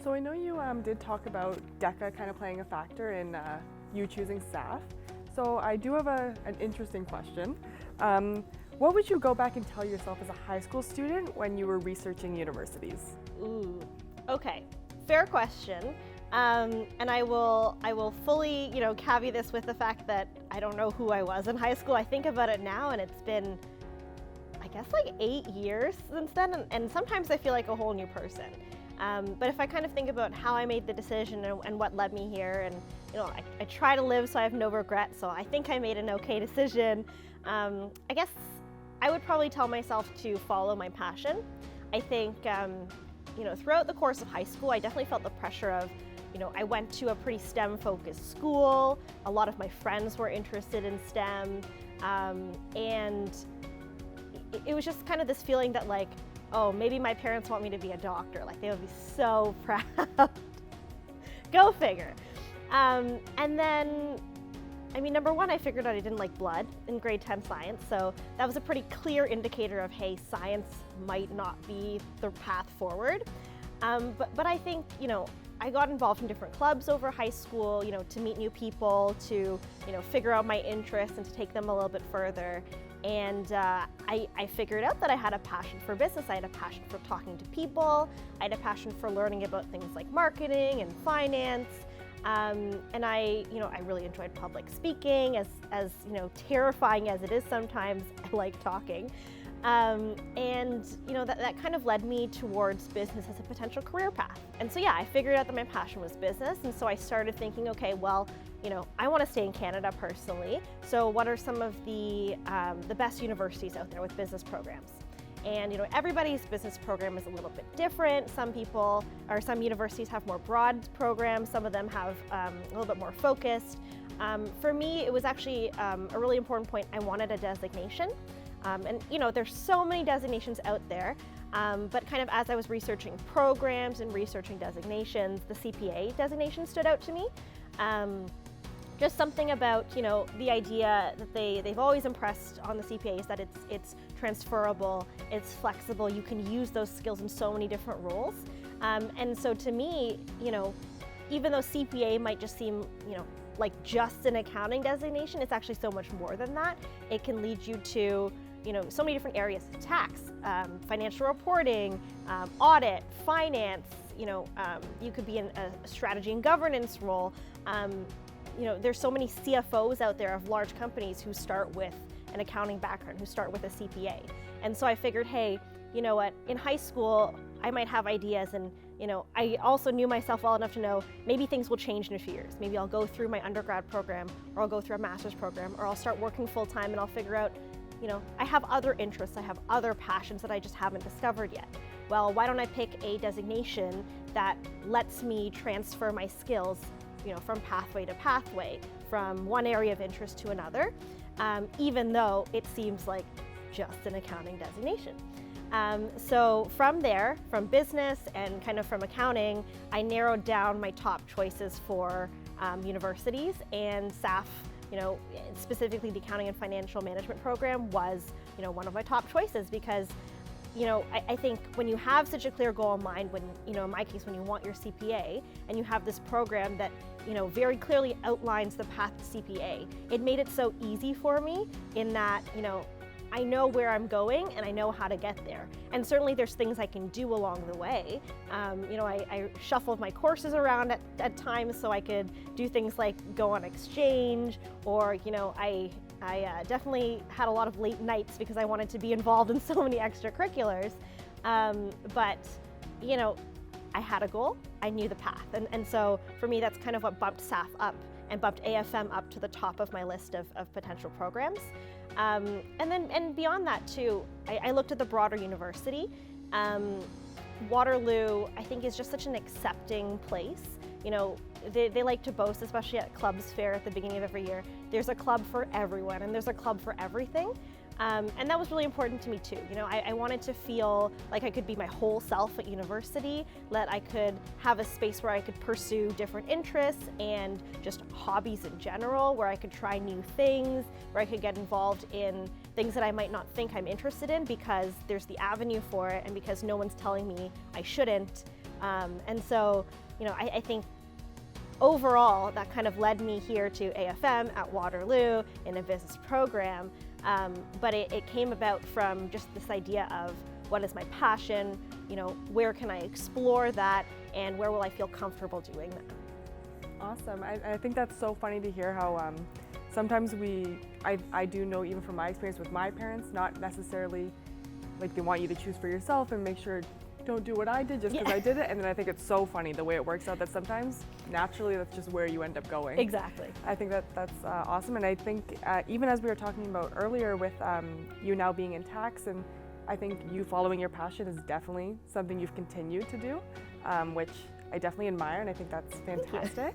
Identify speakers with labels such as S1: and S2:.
S1: So I know you did talk about DECA kind of playing a factor in you choosing SAF. So I do have an interesting question. What would you go back and tell yourself as a high school student when you were researching universities?
S2: Ooh, okay, fair question. And I will fully, caveat this with the fact that I don't know who I was in high school. I think about it now, and it's been, I guess, like 8 years since then, and sometimes I feel like a whole new person. But if I kind of think about how I made the decision and what led me here, and I try to live so I have no regrets, so I think I made an okay decision. I guess I would probably tell myself to follow my passion. I think, throughout the course of high school, I definitely felt the pressure of, I went to a pretty STEM-focused school. A lot of my friends were interested in STEM, and it was just kind of this feeling that, like, oh, maybe my parents want me to be a doctor. Like, they would be so proud. Go figure. And then, number one, I figured out I didn't like blood in grade 10 science, so that was a pretty clear indicator of, hey, science might not be the path forward. But I think, I got involved in different clubs over high school, to meet new people, to, figure out my interests and to take them a little bit further. And I figured out that I had a passion for business. I had a passion for talking to people. I had a passion for learning about things like marketing and finance. And I really enjoyed public speaking, as terrifying as it is sometimes. I like talking. That kind of led me towards business as a potential career path. And so, yeah, I figured out that my passion was business. And so I started thinking, okay, well, I want to stay in Canada personally. So what are some of the best universities out there with business programs? And everybody's business program is a little bit different. Some universities have more broad programs. Some of them have a little bit more focused. For me, it was actually a really important point. I wanted a designation. There's so many designations out there, but kind of as I was researching programs and researching designations, the CPA designation stood out to me. Just something about, the idea that they've always impressed on the CPAs, that it's transferable, it's flexible, you can use those skills in so many different roles. And so to me, even though CPA might just seem, like just an accounting designation, it's actually so much more than that. It can lead you to, so many different areas: tax, financial reporting, audit, finance. You could be in a strategy and governance role. There's so many CFOs out there of large companies who start with an accounting background, who start with a CPA. And so I figured, hey, you know what, in high school, I might have ideas, and I also knew myself well enough to know maybe things will change in a few years. Maybe I'll go through my undergrad program, or I'll go through a master's program, or I'll start working full time and I'll figure out, I have other interests, I have other passions that I just haven't discovered yet. Well, why don't I pick a designation that lets me transfer my skills, from pathway to pathway, from one area of interest to another, even though it seems like just an accounting designation. So from there, from business and kind of from accounting, I narrowed down my top choices for universities, and SAF, specifically the Accounting and Financial Management program, was, one of my top choices, because I think when you have such a clear goal in mind, when, in my case, when you want your CPA and you have this program that, very clearly outlines the path to CPA, it made it so easy for me in that, I know where I'm going and I know how to get there. And certainly there's things I can do along the way. I shuffled my courses around at times so I could do things like go on exchange, or, I definitely had a lot of late nights because I wanted to be involved in so many extracurriculars. But I had a goal, I knew the path. And so for me, that's kind of what bumped SAF up and bumped AFM up to the top of my list of potential programs. And beyond that too, I looked at the broader university. Waterloo, I think, is just such an accepting place. They like to boast, especially at clubs fair at the beginning of every year, there's a club for everyone and there's a club for everything. And that was really important to me too. I wanted to feel like I could be my whole self at university, that I could have a space where I could pursue different interests and just hobbies in general, where I could try new things, where I could get involved in things that I might not think I'm interested in because there's the avenue for it and because no one's telling me I shouldn't. And so, I think overall that kind of led me here to AFM at Waterloo in a business program. But it came about from just this idea of what is my passion, where can I explore that, and where will I feel comfortable doing that.
S1: Awesome. I think that's so funny to hear how sometimes I do know, even from my experience with my parents, not necessarily like they want you to choose for yourself and make sure don't do what I did just because I did it. And then I think it's so funny the way it works out that sometimes naturally that's just where you end up going.
S2: Exactly.
S1: I think that's awesome. And I think even as we were talking about earlier with you now being in tax, and I think you following your passion is definitely something you've continued to do, which I definitely admire, and I think that's fantastic.